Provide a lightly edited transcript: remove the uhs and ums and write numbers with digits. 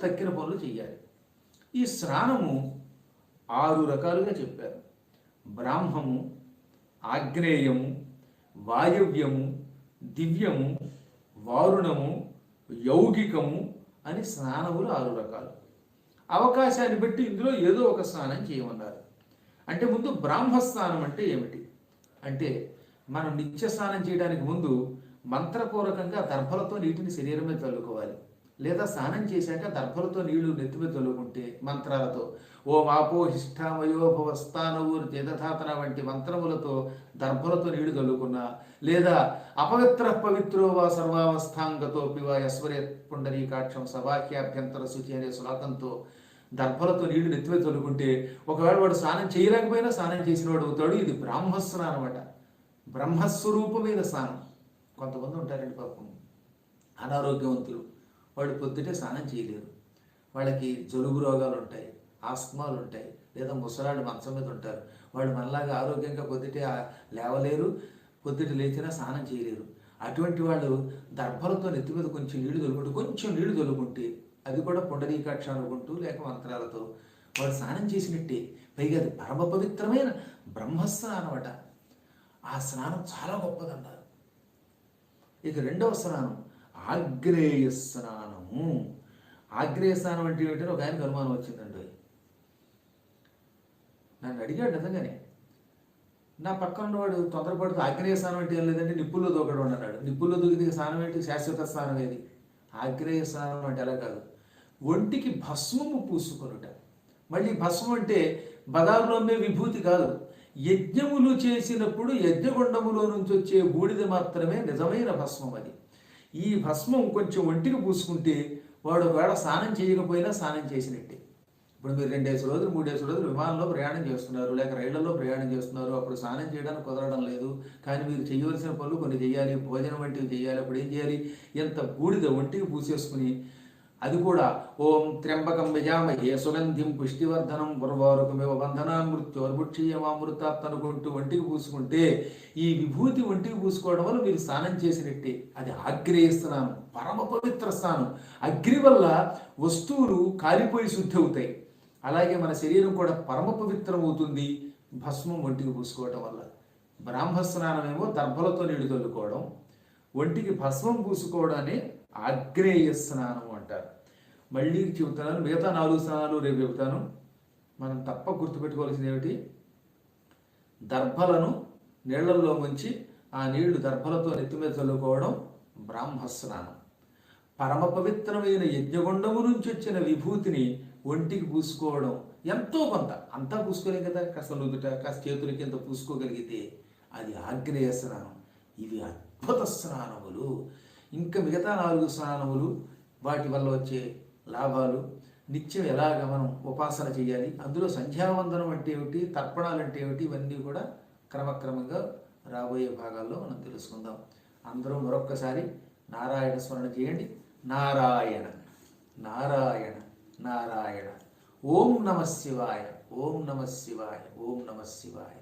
తక్కిన పనులు చేయాలి. ఈ స్నానము 6 రకాలుగా చెప్పారు. బ్రాహ్మము, ఆగ్నేయము, వాయవ్యము, దివ్యము, వారుణము, యౌగికము అని స్నానములు 6 రకాలు. అవకాశాన్ని బట్టి ఇందులో ఏదో ఒక స్నానం చేయమన్నారు. అంటే ముందు బ్రాహ్మస్నానం అంటే ఏమిటి అంటే, మనం నిత్య స్నానం చేయడానికి ముందు మంత్రపూర్వకంగా దర్భలతో నీటిని శరీరం మీద చల్లుకోవాలి. లేదా స్నానం చేశాక దర్భలతో నీళ్లు నెత్తి మీద చల్లుకుంటే మంత్రాలతో ఓం ఆపోహిష్టామయోభవస్థానవు జగధాతన వంటి మంత్రములతో దర్భలతో నీళ్లు చల్లుకున్నా, లేదా అపవిత్ర పవిత్రో వా సర్వావస్థాంగతో పివా యశ్వరే పుండరీకాక్షం సభాఖ్యాభ్యంతర శుచి అనే శ్లోకంతో దర్భలతో నీళ్లు నెత్తి మీద చల్లుకుంటే, ఒకవేళ వాడు స్నానం చేయలేకపోయినా స్నానం చేసిన వాడు అవుతాడు. ఇది బ్రాహ్మస్నానం అట, బ్రహ్మస్వరూపమైన స్నానం. కొంతమంది ఉంటారండి పాపం అనారోగ్యవంతులు, వాళ్ళు పొద్దుటే స్నానం చేయలేరు, వాళ్ళకి జలుబు రోగాలు ఉంటాయి, ఆస్మాలు ఉంటాయి, లేదా ముసలాళ్ళు మంచం మీద ఉంటారు. వాళ్ళు మనలాగా ఆరోగ్యంగా పొద్దుటే లేవలేరు, పొద్దుట లేచినా స్నానం చేయలేరు. అటువంటి వాళ్ళు దర్భలతో నెత్తి మీద కొంచెం నీళ్లు తొలుకుంటే అది కూడా పుండరీకాక్ష అనుకుంటూ లేక మంత్రాలతో వాడు స్నానం చేసినట్టే. పైగా అది పరమ పవిత్రమైన బ్రహ్మస్నానం అట. ఆ స్నానం చాలా గొప్పదన్నారు. ఇక రెండవ స్నానం ఆగ్నేయ స్నానము. ఆగ్నేయ స్నానం అంటే ఏమిటంటే ఒక ఆయనకు అనుమానం వచ్చిందండి. నన్ను అడిగాడు నిజంగానే. నా పక్కన ఉన్నవాడు తొందరపడుతూ ఆగ్నేయ స్నానం అంటే ఏం లేదంటే నిప్పుల్లో దూకడం అన్నాడు. నిప్పుల్లో దూకితే స్నానం ఏంటి, శాశ్వత స్నానం ఏది? ఆగ్నేయ స్నానం అంటే అలా కాదు, ఒంటికి భస్మము పూసుకొనుట. మళ్ళీ భస్మం అంటే బజారులో అమ్మే విభూతి కాదు, యజ్ఞములు చేసినప్పుడు యజ్ఞగుండములో నుంచి వచ్చే బూడిద మాత్రమే నిజమైన భస్మం. అది ఈ భస్మం కొంచెం ఒంటికి పూసుకుంటే వాడు ఒకవేళ స్నానం చేయకపోయినా స్నానం చేసినట్టే. ఇప్పుడు మీరు 2 రోజులు 3 రోజులు విమానంలో ప్రయాణం చేస్తున్నారు, లేక రైళ్లలో ప్రయాణం చేస్తున్నారు, అప్పుడు స్నానం చేయడానికి కుదరడం లేదు, కానీ మీరు చేయవలసిన పనులు కొన్ని చేయాలి, భోజనం వంటివి చేయాలి. అప్పుడు ఏం చేయాలి? ఎంత బూడిద ఒంటికి పూసేసుకుని, అది కూడా ఓం త్ర్యంబకం యజామహే సుగంధిం పుష్టివర్ధనం ఉర్వారుకమేవ బంధనాన్ మృత్యోర్ముక్షీయమామృతాత్ అనుకుంటూ ఒంటికి పూసుకుంటే ఈ విభూతి ఒంటికి పూసుకోవడం వల్ల మీరు స్నానం చేసినట్టే. అది ఆగ్నేయ స్నానం, పరమ పవిత్ర స్నానం. అగ్ని వల్ల వస్తువులు కాలిపోయి శుద్ధి అవుతాయి. అలాగే మన శరీరం కూడా పరమ పవిత్రం అవుతుంది భస్మం ఒంటికి పూసుకోవడం వల్ల. బ్రాహ్మస్నానం ఏమో దర్భలతో నీళ్లు చల్లుకోవడం, ఒంటికి భస్మం పూసుకోవడాన్ని ఆగ్నేయ స్నానం అంటారు. మళ్ళీ చెబుతున్నాను, మిగతా 4 స్నానాలు రేపు చెబుతాను. మనం తప్ప గుర్తుపెట్టుకోవాల్సింది ఏమిటి? దర్భలను నీళ్లలో ముంచి ఆ నీళ్లు దర్భలతో నెత్తి మీద చల్లుకోవడం బ్రాహ్మస్నానం. పరమ పవిత్రమైన యజ్ఞగుండము నుంచి వచ్చిన విభూతిని ఒంటికి పూసుకోవడం ఎంతో కొంత, అంతా పూసుకోలేం కదా, కాస్త నుదుట కాస్త చేతులకి ఎంత పూసుకోగలిగితే అది ఆగ్నేయ స్నానం. ఇవి అద్భుత స్నానములు. ఇంకా మిగతా 4 స్నానములు, వాటి వల్ల వచ్చే లాభాలు, నిత్యం ఎలాగ మనం ఉపాసన చేయాలి, అందులో సంధ్యావందనం అంటే ఏమిటి, తర్పణాలు అంటే ఏమిటి, ఇవన్నీ కూడా క్రమక్రమంగా రాబోయే భాగాల్లో మనం తెలుసుకుందాం. అందరూ మరొక్కసారి నారాయణ స్మరణ చేయండి. నారాయణ నారాయణ నారాయణ. ఓం నమః శివాయ, ఓం నమః శివాయ, ఓం నమః శివాయ.